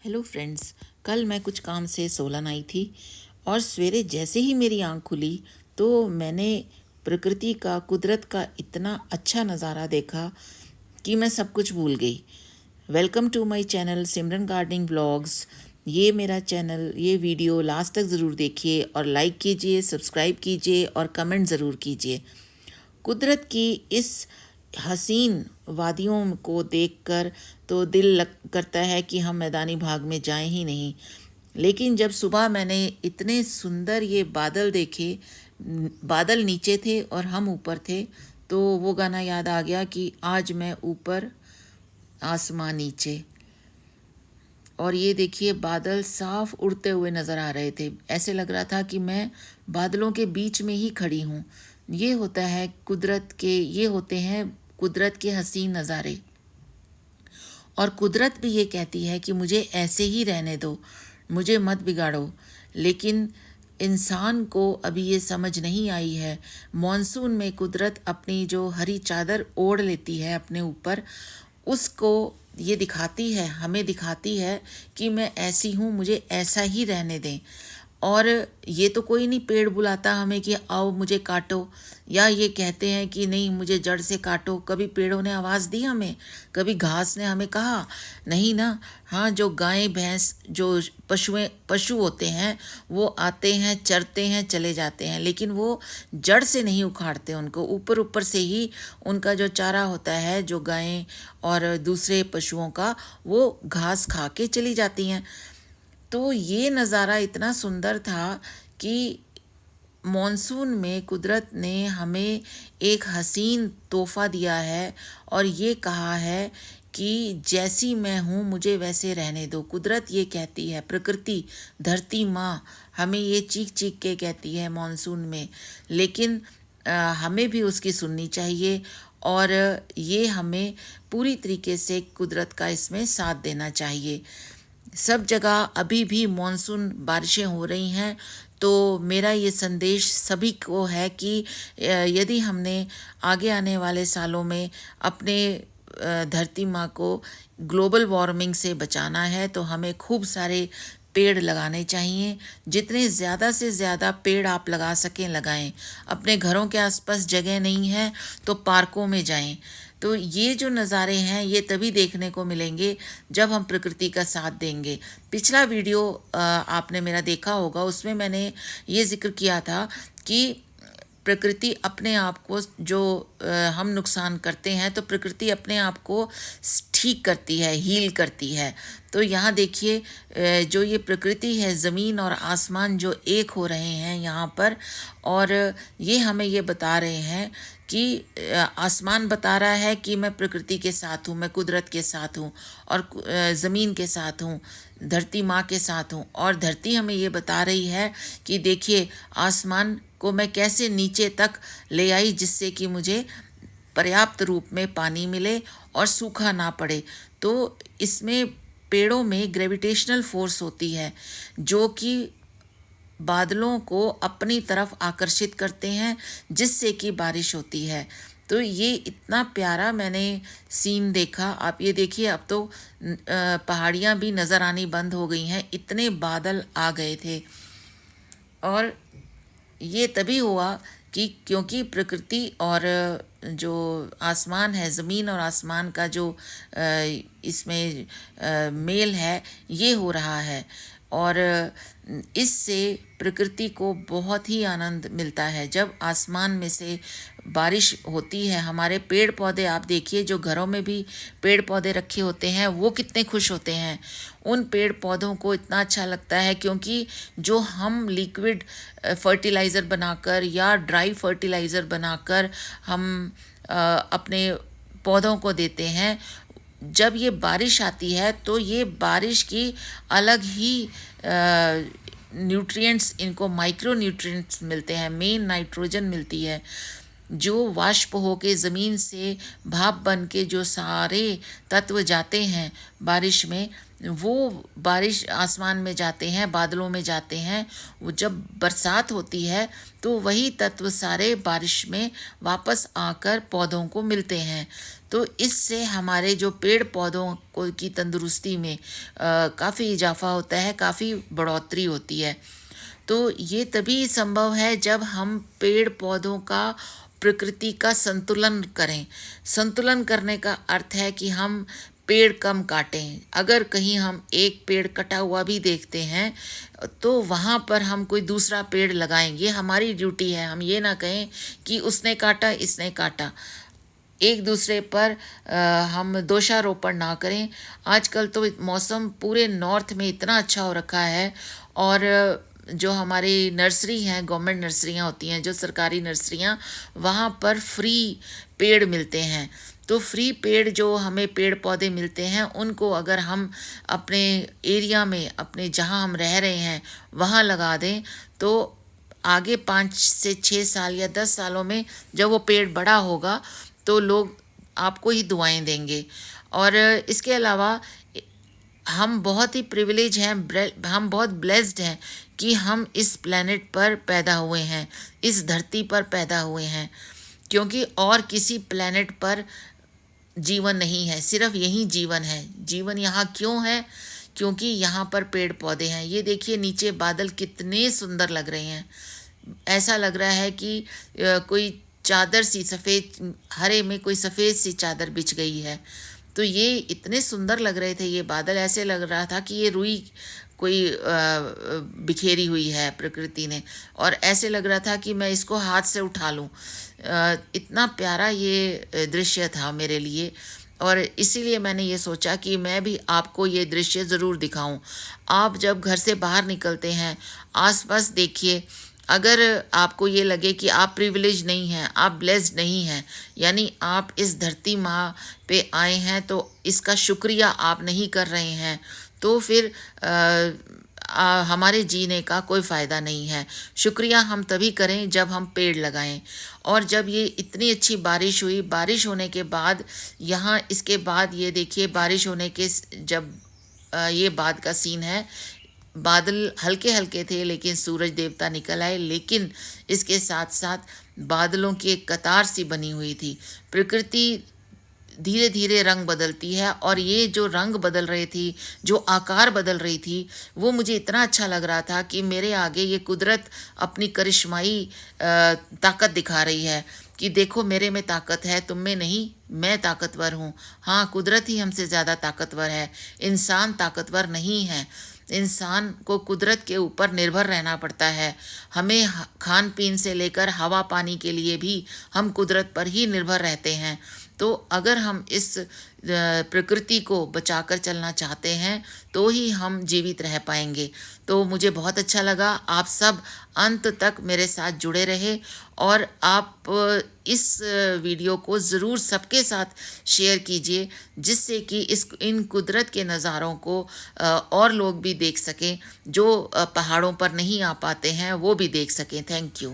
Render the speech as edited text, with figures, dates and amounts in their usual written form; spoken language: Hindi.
Hello friends. कल मैं कुछ काम से सोलन आई थी और सवेरे जैसे ही मेरी आंख खुली तो मैंने प्रकृति का, कुदरत का इतना अच्छा नज़ारा देखा कि मैं सब कुछ भूल गई। Welcome to my channel Simran gardening vlogs. ये मेरा चैनल, ये वीडियो लास्ट तक ज़रूर देखिए और लाइक कीजिए, सब्सक्राइब कीजिए और कमेंट ज़रूर कीजिए। कुदरत की इस हसीन वादियों को देखकर तो दिल करता है कि हम मैदानी भाग में जाएं ही नहीं। लेकिन जब सुबह मैंने इतने सुंदर ये बादल देखे, बादल नीचे थे और हम ऊपर थे, तो वो गाना याद आ गया कि आज मैं ऊपर आसमां नीचे। और ये देखिए, बादल साफ उड़ते हुए नज़र आ रहे थे। ऐसे लग रहा था कि मैं बादलों के बीच में ही खड़ी हूँ। ये होता है कुदरत के, ये होते हैं कुदरत के हसीन नज़ारे। और कुदरत भी ये कहती है कि मुझे ऐसे ही रहने दो, मुझे मत बिगाड़ो। लेकिन इंसान को अभी ये समझ नहीं आई है। मॉनसून में कुदरत अपनी जो हरी चादर ओढ़ लेती है अपने ऊपर, उसको ये दिखाती है, हमें दिखाती है कि मैं ऐसी हूँ, मुझे ऐसा ही रहने दें। और ये तो कोई नहीं पेड़ बुलाता हमें कि आओ मुझे काटो, या ये कहते हैं कि नहीं मुझे जड़ से काटो। कभी पेड़ों ने आवाज़ दी हमें? कभी घास ने हमें कहा? नहीं ना। हाँ, जो गाय भैंस, जो पशु होते हैं, वो आते हैं, चरते हैं, चले जाते हैं, लेकिन वो जड़ से नहीं उखाड़ते उनको। ऊपर ऊपर से ही उनका जो चारा होता है, जो गायें और दूसरे पशुओं का, वो घास खा के चली जाती हैं। तो ये नज़ारा इतना सुंदर था कि मॉनसून में कुदरत ने हमें एक हसीन तोहफ़ा दिया है और ये कहा है कि जैसी मैं हूँ मुझे वैसे रहने दो। कुदरत ये कहती है, प्रकृति, धरती माँ हमें ये चीख चीख के कहती है मॉनसून में। लेकिन हमें भी उसकी सुननी चाहिए और ये हमें पूरी तरीके से कुदरत का इसमें साथ देना चाहिए। सब जगह अभी भी मॉनसून बारिशें हो रही हैं। तो मेरा ये संदेश सभी को है कि यदि हमने आगे आने वाले सालों में अपने धरती माँ को ग्लोबल वार्मिंग से बचाना है तो हमें खूब सारे पेड़ लगाने चाहिए। जितने ज़्यादा से ज़्यादा पेड़ आप लगा सकें लगाएं। अपने घरों के आसपास जगह नहीं है तो पार्कों में जाएं। तो ये जो नज़ारे हैं ये तभी देखने को मिलेंगे जब हम प्रकृति का साथ देंगे। पिछला वीडियो आपने मेरा देखा होगा, उसमें मैंने ये जिक्र किया था कि प्रकृति अपने आप को, जो हम नुकसान करते हैं तो प्रकृति अपने आप को ठीक करती है, हील करती है। तो यहाँ देखिए, जो ये प्रकृति है, ज़मीन और आसमान जो एक हो रहे हैं यहाँ पर, और ये हमें ये बता रहे हैं कि आसमान बता रहा है कि मैं प्रकृति के साथ हूँ, मैं कुदरत के साथ हूँ, और ज़मीन के साथ हूँ, धरती माँ के साथ हूँ। और धरती हमें ये बता रही है कि देखिए आसमान को मैं कैसे नीचे तक ले आई, जिससे कि मुझे पर्याप्त रूप में पानी मिले और सूखा ना पड़े। तो इसमें पेड़ों में ग्रेविटेशनल फोर्स होती है जो कि बादलों को अपनी तरफ आकर्षित करते हैं, जिससे कि बारिश होती है। तो ये इतना प्यारा मैंने सीन देखा। आप ये देखिए, अब तो पहाड़ियाँ भी नज़र आनी बंद हो गई हैं, इतने बादल आ गए थे। और ये तभी हुआ कि क्योंकि प्रकृति और जो आसमान है, ज़मीन और आसमान का जो इसमें मेल है, ये हो रहा है। और इससे प्रकृति को बहुत ही आनंद मिलता है जब आसमान में से बारिश होती है। हमारे पेड़ पौधे आप देखिए, जो घरों में भी पेड़ पौधे रखे होते हैं, वो कितने खुश होते हैं। उन पेड़ पौधों को इतना अच्छा लगता है क्योंकि जो हम लिक्विड फर्टिलाइज़र बनाकर या ड्राई फर्टिलाइज़र बनाकर हम अपने पौधों को देते हैं, जब ये बारिश आती है तो ये बारिश की अलग ही न्यूट्रिएंट्स, इनको माइक्रो न्यूट्रिएंट्स मिलते हैं, मेन नाइट्रोजन मिलती है। जो वाष्प होके ज़मीन से भाप बन के जो सारे तत्व जाते हैं बारिश में, वो बारिश आसमान में जाते हैं, बादलों में जाते हैं। वो जब बरसात होती है तो वही तत्व सारे बारिश में वापस आकर पौधों को मिलते हैं। तो इससे हमारे जो पेड़ पौधों को की तंदुरुस्ती में काफ़ी इजाफा होता है, काफ़ी बढ़ोतरी होती है। तो ये तभी संभव है जब हम पेड़ पौधों का, प्रकृति का संतुलन करें। संतुलन करने का अर्थ है कि हम पेड़ कम काटें। अगर कहीं हम एक पेड़ कटा हुआ भी देखते हैं तो वहाँ पर हम कोई दूसरा पेड़ लगाएं। ये हमारी ड्यूटी है। हम ये ना कहें कि उसने काटा, इसने काटा। एक दूसरे पर हम दोषारोपण ना करें। आजकल तो मौसम पूरे नॉर्थ में इतना अच्छा हो रखा है, और जो हमारी नर्सरी हैं, गवर्नमेंट नर्सरियाँ होती हैं, जो सरकारी नर्सरियाँ, वहाँ पर फ्री पेड़ मिलते हैं। तो फ्री पेड़ जो हमें पेड़ पौधे मिलते हैं, उनको अगर हम अपने एरिया में, अपने जहाँ हम रह रहे हैं वहाँ लगा दें, तो आगे 5 से 6 साल या 10 सालों में जब वो पेड़ बड़ा होगा तो लोग आपको ही दुआएं देंगे। और इसके अलावा हम बहुत ही प्रिविलेज हैं, हम बहुत ब्लेस्ड हैं कि हम इस प्लेनेट पर पैदा हुए हैं, इस धरती पर पैदा हुए हैं, क्योंकि और किसी प्लेनेट पर जीवन नहीं है, सिर्फ यही जीवन है। जीवन यहाँ क्यों है? क्योंकि यहाँ पर पेड़ पौधे हैं। ये देखिए नीचे बादल कितने सुंदर लग रहे हैं। ऐसा लग रहा है कि कोई चादर सी सफ़ेद, हरे में कोई सफ़ेद सी चादर बिछ गई है। तो ये इतने सुंदर लग रहे थे ये बादल, ऐसे लग रहा था कि ये रुई कोई बिखेरी हुई है प्रकृति ने, और ऐसे लग रहा था कि मैं इसको हाथ से उठा लूं। इतना प्यारा ये दृश्य था मेरे लिए, और इसीलिए मैंने ये सोचा कि मैं भी आपको ये दृश्य ज़रूर दिखाऊं। आप जब घर से बाहर निकलते हैं, आसपास देखिए। अगर आपको ये लगे कि आप प्रिविलेज नहीं हैं, आप ब्लेस्ड नहीं हैं, यानी आप इस धरती माँ पे आए हैं तो इसका शुक्रिया आप नहीं कर रहे हैं, तो फिर हमारे जीने का कोई फ़ायदा नहीं है। शुक्रिया हम तभी करें जब हम पेड़ लगाएं। और जब ये इतनी अच्छी बारिश हुई, बारिश होने के बाद यहाँ, इसके बाद ये देखिए बारिश होने के जब ये बाद का सीन है, बादल हल्के हल्के थे लेकिन सूरज देवता निकल आए। लेकिन इसके साथ साथ बादलों की एक कतार सी बनी हुई थी। प्रकृति धीरे धीरे रंग बदलती है, और ये जो रंग बदल रही थी, जो आकार बदल रही थी, वो मुझे इतना अच्छा लग रहा था कि मेरे आगे ये कुदरत अपनी करिश्माई ताकत दिखा रही है कि देखो मेरे में ताकत है, तुम में नहीं, मैं ताकतवर हूँ। हाँ, कुदरत ही हमसे ज़्यादा ताकतवर है, इंसान ताकतवर नहीं है। इंसान को कुदरत के ऊपर निर्भर रहना पड़ता है। हमें खान पीन से लेकर हवा पानी के लिए भी हम कुदरत पर ही निर्भर रहते हैं। तो अगर हम इस प्रकृति को बचाकर चलना चाहते हैं तो ही हम जीवित रह पाएंगे। तो मुझे बहुत अच्छा लगा, आप सब अंत तक मेरे साथ जुड़े रहे, और आप इस वीडियो को ज़रूर सबके साथ शेयर कीजिए, जिससे कि इन कुदरत के नज़ारों को और लोग भी देख सकें, जो पहाड़ों पर नहीं आ पाते हैं वो भी देख सकें। Thank you.